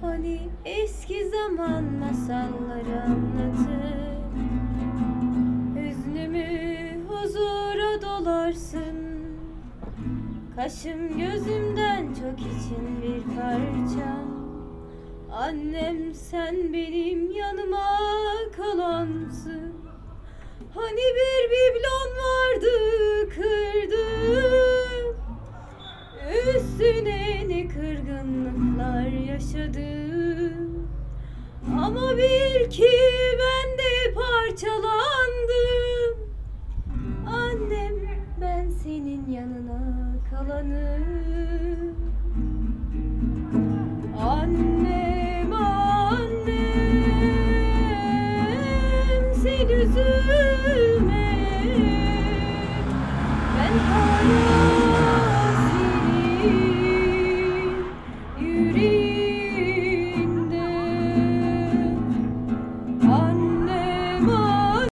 Hani eski zaman masalları anlatır, hüznümü huzura dolarsın. Kaşım gözümden çok için bir parçam. Annem sen benim yanıma kalansın. Hani bir biblon vardı kırdım, üstüne ne kırgınlıklar yaşadım. Ama bil ki ben de parçalandım. Annem ben senin yanına kalanım. Anne